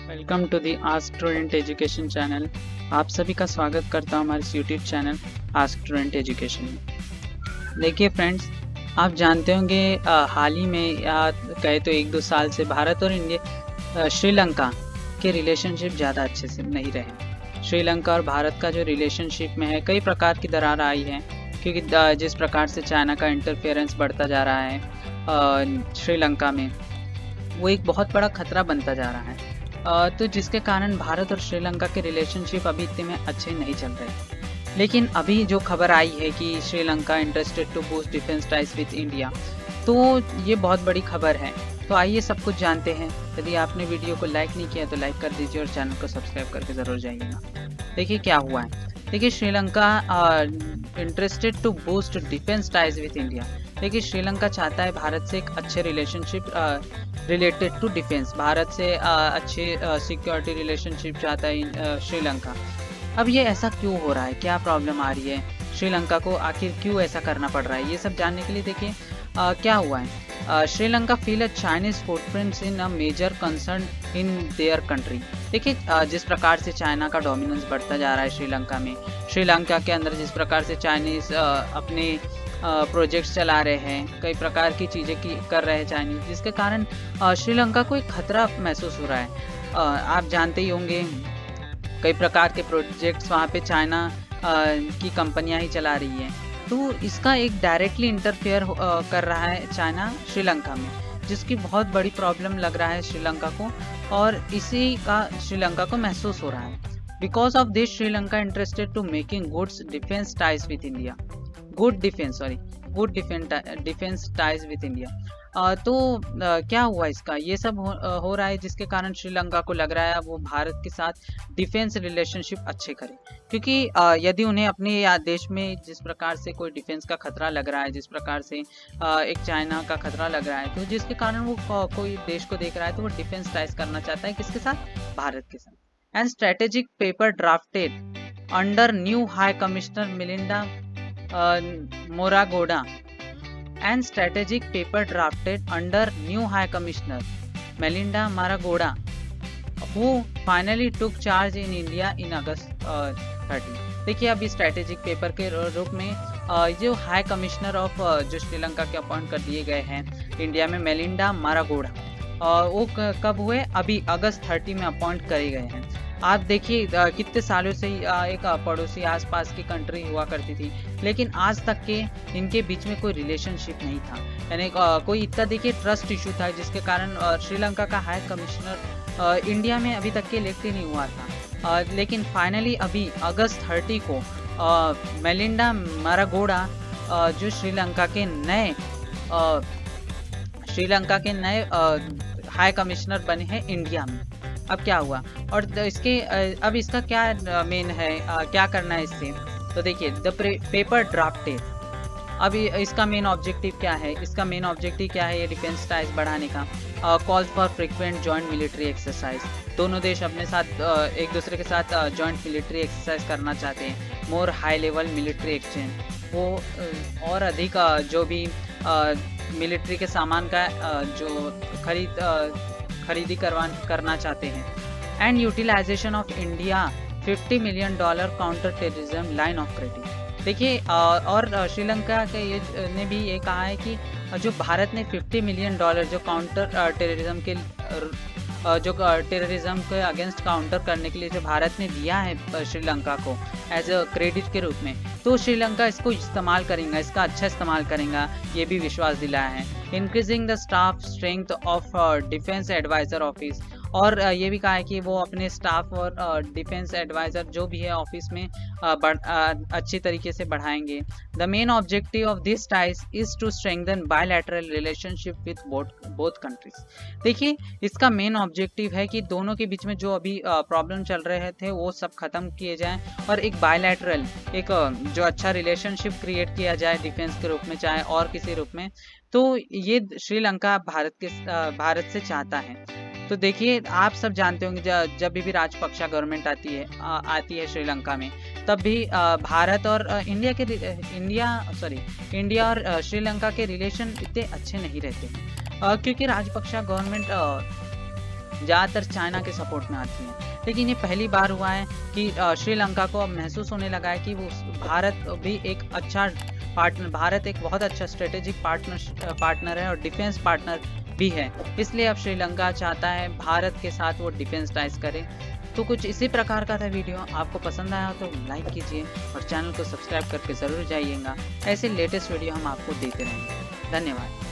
Welcome to the ask student education channel. आप सभी का स्वागत करता हूँ हमारे YouTube channel ask student education में। देखिए फ्रेंड्स, आप जानते होंगे हाल ही में या कहे तो 1-2 साल से भारत और श्रीलंका के रिलेशनशिप ज़्यादा अच्छे से नहीं रहे। श्रीलंका और भारत का जो रिलेशनशिप में है कई प्रकार की दरार आई है, क्योंकि जिस प्रकार से चाइना का इंटरफेरेंस बढ़ता जा रहा है श्रीलंका में, वो एक बहुत बड़ा खतरा बनता जा रहा है। तो जिसके कारण भारत और श्रीलंका के रिलेशनशिप अभी इतने में अच्छे नहीं चल रहे। लेकिन अभी जो खबर आई है कि Sri Lanka interested to boost defence ties with India, तो ये बहुत बड़ी खबर है। तो आइए सब कुछ जानते हैं। यदि आपने वीडियो को लाइक नहीं किया तो लाइक कर दीजिए और चैनल को सब्सक्राइब करके ज़रूर जाइएगा। देखिए क्या हुआ है। देखिए, Sri Lanka interested to boost defence ties with India. देखिए, श्रीलंका चाहता है भारत से एक अच्छे relationship related to defence, Bharat से अच्छे सिक्योरिटी रिलेशनशिप चाहता है श्रीलंका। अब ये ऐसा क्यों हो रहा है, क्या प्रॉब्लम आ रही है, श्रीलंका को आखिर क्यों ऐसा करना पड़ रहा है, ये सब जानने के लिए देखिए क्या हुआ है। Sri Lanka feel a Chinese footprints in a major concern in their country. देखिए, जिस प्रकार से चाइना का डोमिनेंस बढ़ता जा रहा है श्रीलंका में, श्रीलंका के अंदर जिस प्रकार से चाइनीज अपने प्रोजेक्ट्स चला रहे हैं, कई प्रकार की चीज़ें कर रहे हैं चाइनीज, जिसके कारण श्रीलंका को एक खतरा महसूस हो रहा है। आप जानते ही होंगे कई प्रकार के प्रोजेक्ट्स वहाँ पे चाइना की कंपनियां ही चला रही हैं, तो इसका एक डायरेक्टली इंटरफेयर कर रहा है चाइना श्रीलंका में, जिसकी बहुत बड़ी प्रॉब्लम लग रहा है श्रीलंका को, और इसी का श्रीलंका को महसूस हो रहा है। Because of this Sri Lanka interested to making goods defence ties with India, good defence ties with India. तो क्या हुआ इसका, ये सब हो रहा है, जिसके कारण श्रीलंका को लग रहा है वो भारत के साथ डिफेंस रिलेशनशिप अच्छे करे, क्योंकि यदि उन्हें अपने देश में जिस प्रकार से कोई डिफेंस का खतरा लग रहा है, जिस प्रकार से एक चाइना का खतरा लग रहा है, तो जिसके कारण वो कोई देश को देख रहा है तो वो डिफेंस टाइज करना चाहता है, किसके साथ, भारत के साथ। And strategic paper drafted under new high commissioner Melinda Moragoda and strategic paper drafted under new High Commissioner Melinda Moragoda, who finally took charge in India in August 30। देखिए, अभी स्ट्रेटेजिक पेपर के रूप में जो हाई कमिश्नर ऑफ जो श्रीलंका के appoint कर दिए गए हैं इंडिया में, मेलिंडा मारागोडा, वो कब हुए, अभी अगस्त 30 में अपॉइंट करे गए हैं। आप देखिए कितने सालों से एक पड़ोसी आसपास की कंट्री हुआ करती थी, लेकिन आज तक के इनके बीच में कोई रिलेशनशिप नहीं था, यानी कोई इतना देखिए ट्रस्ट इशू था, जिसके कारण श्रीलंका का हाई कमिश्नर इंडिया में अभी तक के इलेक्ट ही नहीं हुआ था। लेकिन फाइनली अभी अगस्त 30 को मेलिंडा मारागोडा जो श्रीलंका के नए हाई कमिश्नर बने हैं इंडिया में। अब क्या हुआ और अब इसका क्या मेन है, क्या करना है इससे, तो देखिए द पेपर ड्राफ्टेड। अब इसका मेन ऑब्जेक्टिव क्या है, ये डिफेंस टाइज बढ़ाने का। Call for frequent joint military exercise, दोनों देश अपने साथ एक दूसरे के साथ जॉइंट मिलिट्री एक्सरसाइज करना चाहते हैं। मोर हाई लेवल मिलिट्री एक्सचेंज, वो और अधिक जो भी मिलिट्री के सामान का जो खरीदी करना चाहते हैं। And utilisation of India $50 million counter terrorism line of credit. देखिए, और श्रीलंका के ने भी ये कहा है कि जो भारत ने $50 मिलियन जो काउंटर टेररिज्म के अगेंस्ट काउंटर करने के लिए जो भारत ने दिया है श्रीलंका को एज अ क्रेडिट के रूप में, तो श्रीलंका इसको इस्तेमाल करेगा, इसका अच्छा इस्तेमाल करेगा, ये भी विश्वास दिलाया है। Increasing the staff strength of defence adviser office, और ये भी कहा है कि वो अपने स्टाफ और डिफेंस एडवाइज़र जो भी है ऑफिस में अच्छी तरीके से बढ़ाएंगे। The main objective of this ties is to strengthen bilateral relationship with both countries. देखिए, इसका मेन ऑब्जेक्टिव है कि दोनों के बीच में जो अभी प्रॉब्लम चल रहे थे वो सब खत्म किए जाएं, और एक बायलैटरल एक जो अच्छा रिलेशनशिप क्रिएट किया जाए डिफेंस के रूप में चाहे और किसी रूप में, तो ये श्रीलंका भारत से चाहता है। तो देखिए, आप सब जानते होंगे जब भी राजपक्षा गवर्नमेंट आती है श्रीलंका में, तब भी भारत और इंडिया और श्रीलंका के रिलेशन इतने अच्छे नहीं रहते, क्योंकि राजपक्षा गवर्नमेंट ज़्यादातर चाइना के सपोर्ट में आती हैं। लेकिन ये पहली बार हुआ है कि श्रीलंका को अब महसूस होने लगा है कि वो भारत भी एक अच्छा पार्टनर, भारत एक बहुत अच्छा स्ट्रेटेजिक पार्टनर है और डिफेंस पार्टनर भी है। इसलिए अब श्रीलंका चाहता है भारत के साथ वो डिफेंस टाइज करे। तो कुछ इसी प्रकार का था वीडियो। आपको पसंद आया तो लाइक कीजिए और चैनल को सब्सक्राइब करके ज़रूर जाइएगा। ऐसे लेटेस्ट वीडियो हम आपको देते रहेंगे। धन्यवाद।